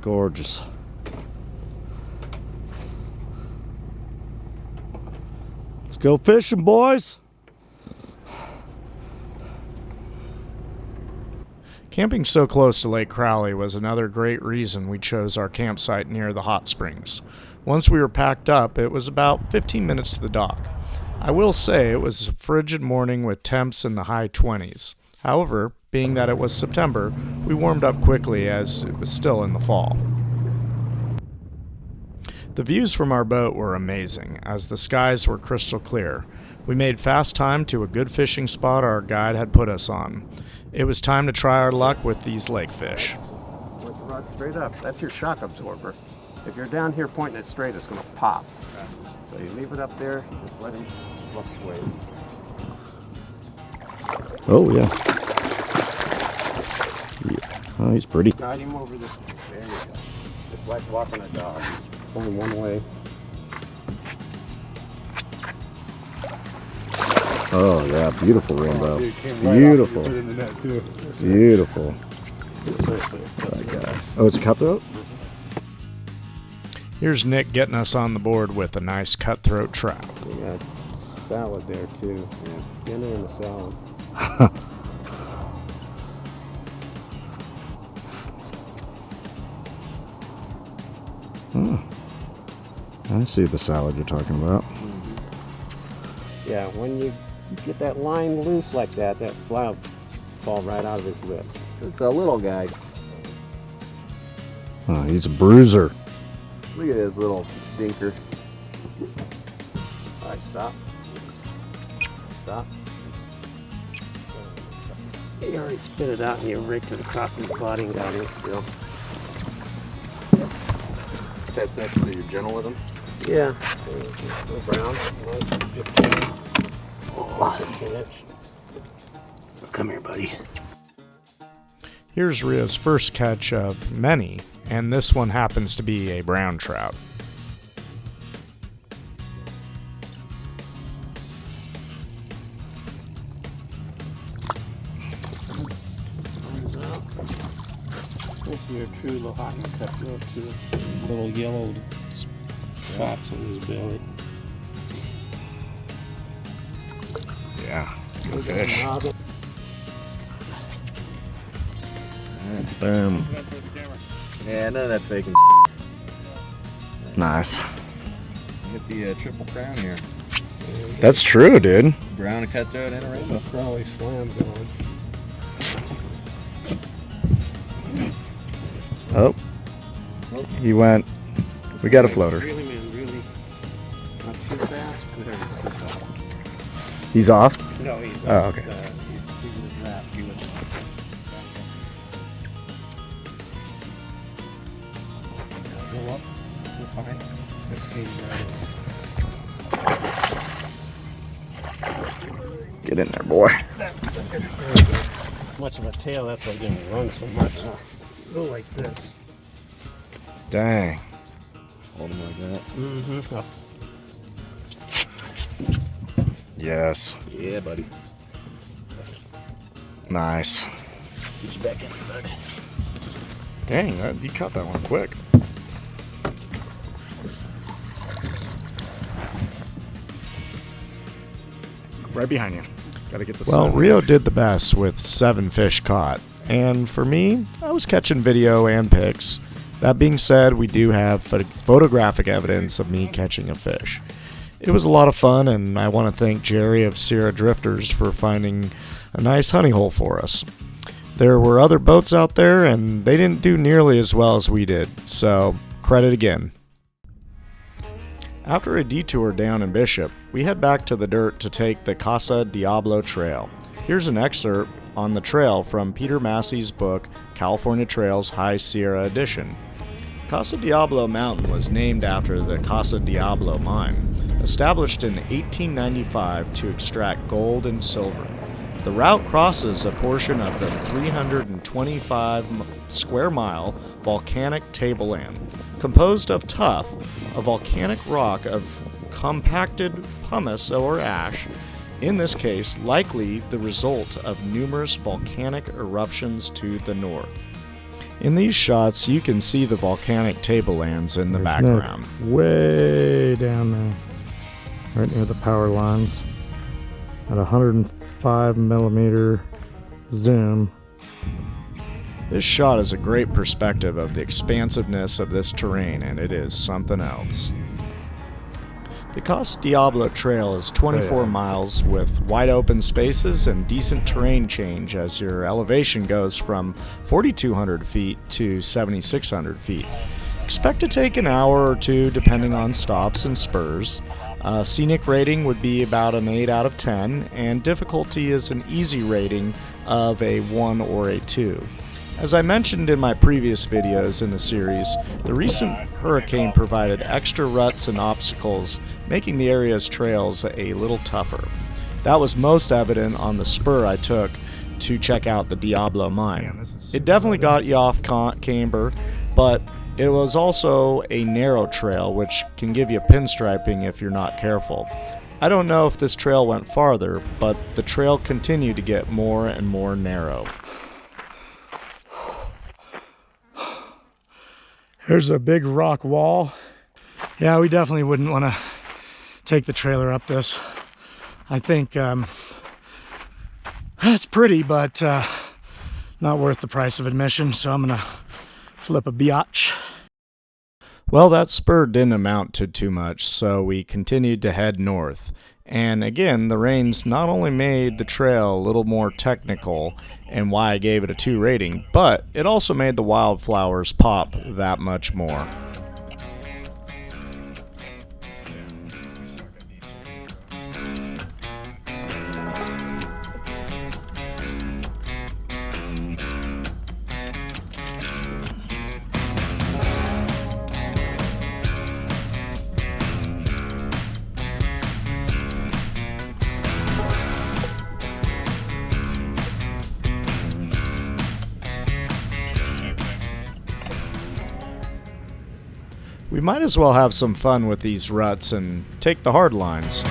Gorgeous. Let's go fishing, boys. Camping so close to Lake Crowley was another great reason we chose our campsite near the hot springs. Once we were packed up, it was about 15 minutes to the dock. I will say it was a frigid morning with temps in the high 20s. However, being that it was September, we warmed up quickly as it was still in the fall. The views from our boat were amazing, as the skies were crystal clear. We made fast time to a good fishing spot our guide had put us on. It was time to try our luck with these lake fish. With the rod straight up, that's your shock absorber. If you're down here pointing it straight, it's going to pop. So you leave it up there, just let him fluctuate. Oh, yeah. Oh, he's pretty. Guide him over this. There you go. Just like walking a dog. Just going one way. Oh, yeah, beautiful rainbow. Right Beautiful. put it in the net too. Beautiful. Oh, it's a cutthroat? Here's Nick getting us on the board with a nice cutthroat trout. We got salad there too. Yeah. Dinner and a salad. Oh, I see the salad you're talking about. Yeah, when you get that line loose like that, that fly will fall right out of his lip. It's a little guy. Oh, he's a bruiser. Look at his little stinker. All right, stop. Stop. He already spit it out and you raked it across his body and got in still. Tap step so you're gentle with them? Yeah. Go brown. Oh, come here, buddy. Here's Ria's first catch of many, and this one happens to be a brown trout. Thumbs up. This is your true Lohacan cutthroat too. Little yellow spots on his belly. Yeah, good fish. Boom. Yeah, none of that faking. Nice. Get the triple crown here. That's true, dude. Brown, a cutthroat, and a rainbow. Crowley slam going. Oh, he went. We got a floater. Really, man, really. Not too fast. There, too fast. He's off? No, he's Oh, okay. he was wrapped. He was. Go up. Go fine. This cage right Get in there, boy. much of a tail, that's why I didn't run so much. Go like this. Dang. Hold them like that. Mm-hmm. Yes. Yeah, buddy. Nice. Get you back in, bud. Dang, you caught that one quick. Right behind you. Gotta get the Well, sun. Rio did the best with 7 fish caught, and for me, I was catching video and pics. That being said, we do have photographic evidence of me catching a fish. It was a lot of fun, and I want to thank Jerry of Sierra Drifters for finding a nice honey hole for us. There were other boats out there, and they didn't do nearly as well as we did, so credit again. After a detour down in Bishop, we head back to the dirt to take the Casa Diablo Trail. Here's an excerpt on the trail from Peter Massey's book, California Trails High Sierra Edition. Casa Diablo Mountain was named after the Casa Diablo Mine, established in 1895 to extract gold and silver. The route crosses a portion of the 325 square mile volcanic tableland, composed of tuff, a volcanic rock of compacted pumice or ash, in this case likely the result of numerous volcanic eruptions to the north. In these shots, you can see the volcanic tablelands in the There's background. Nick way down there, right near the power lines, at 105mm zoom. This shot is a great perspective of the expansiveness of this terrain, and it is something else. The Casa Diablo Trail is 24 miles with wide open spaces and decent terrain change as your elevation goes from 4,200 feet to 7,600 feet. Expect to take an hour or two depending on stops and spurs. Scenic rating would be about an 8 out of 10, and difficulty is an easy rating of a 1 or a 2. As I mentioned in my previous videos in the series, the recent hurricane provided extra ruts and obstacles, making the area's trails a little tougher. That was most evident on the spur I took to check out the Diablo Mine. It definitely got you off camber, but it was also a narrow trail, which can give you pinstriping if you're not careful. I don't know if this trail went farther, but the trail continued to get more and more narrow. Here's a big rock wall. Yeah, we definitely wouldn't want to take the trailer up this. I think it's pretty, but not worth the price of admission, so I'm gonna flip a biatch. Well, that spur didn't amount to too much, so we continued to head north. And again, the rains not only made the trail a little more technical, and why I gave it a 2 rating, but it also made the wildflowers pop that much more. We might as well have some fun with these ruts and take the hard lines.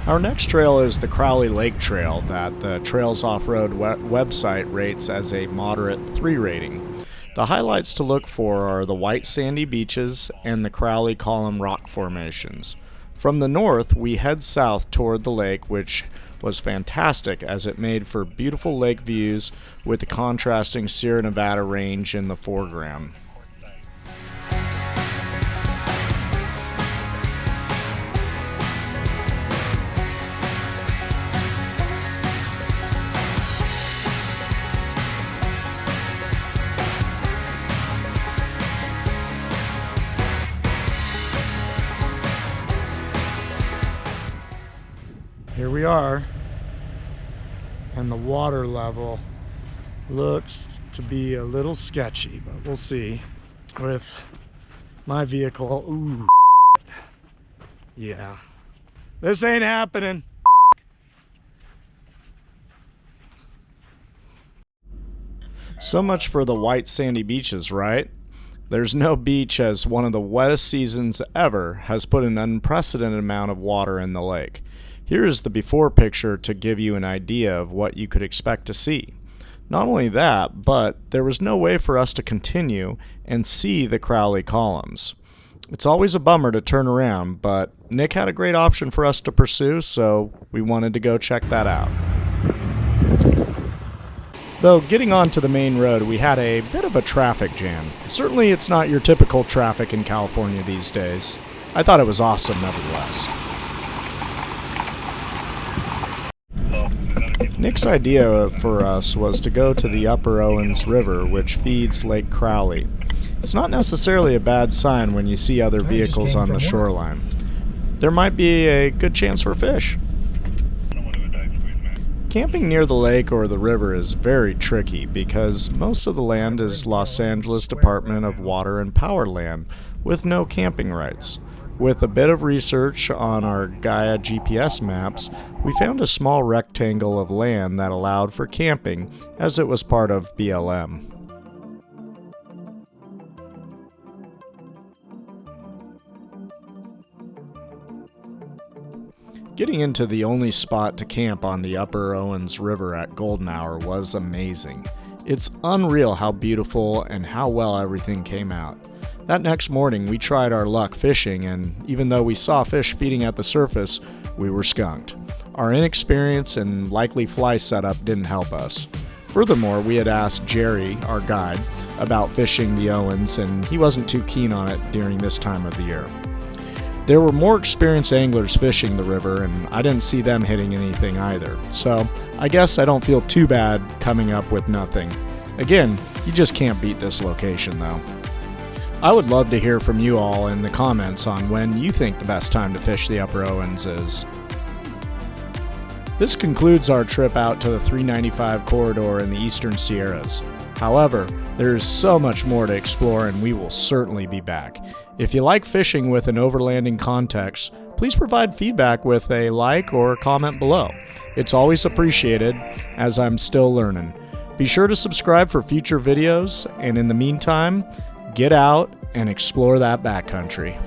Our next trail is the Crowley Lake Trail that the Trails Off-Road website rates as a moderate 3 rating. The highlights to look for are the white sandy beaches and the Crowley Column rock formations. From the north, we head south toward the lake, which was fantastic as it made for beautiful lake views with the contrasting Sierra Nevada range in the foreground. Here we are, and the water level looks to be a little sketchy, but we'll see with my vehicle. Ooh, yeah, this ain't happening. So much for the white sandy beaches, right? There's no beach as one of the wettest seasons ever has put an unprecedented amount of water in the lake. Here is the before picture to give you an idea of what you could expect to see. Not only that, but there was no way for us to continue and see the Crowley columns. It's always a bummer to turn around, but Nick had a great option for us to pursue, so we wanted to go check that out. Though getting onto the main road, we had a bit of a traffic jam. Certainly it's not your typical traffic in California these days. I thought it was awesome nevertheless. Nick's idea for us was to go to the upper Owens River, which feeds Lake Crowley. It's not necessarily a bad sign when you see other vehicles on the shoreline. There might be a good chance for fish. Camping near the lake or the river is very tricky because most of the land is Los Angeles Department of Water and Power land with no camping rights. With a bit of research on our Gaia GPS maps, we found a small rectangle of land that allowed for camping as it was part of BLM. Getting into the only spot to camp on the upper Owens River at golden hour was amazing. It's unreal how beautiful and how well everything came out. That next morning we tried our luck fishing, and even though we saw fish feeding at the surface, we were skunked. Our inexperience and likely fly setup didn't help us. Furthermore, we had asked Jerry, our guide, about fishing the Owens, and he wasn't too keen on it during this time of the year. There were more experienced anglers fishing the river, and I didn't see them hitting anything either, so I guess I don't feel too bad coming up with nothing. Again, you just can't beat this location though. I would love to hear from you all in the comments on when you think the best time to fish the Upper Owens is. This concludes our trip out to the 395 corridor in the Eastern Sierras. However, there is so much more to explore and we will certainly be back. If you like fishing with an overlanding context, please provide feedback with a like or comment below. It's always appreciated as I'm still learning. Be sure to subscribe for future videos, and in the meantime, get out and explore that backcountry.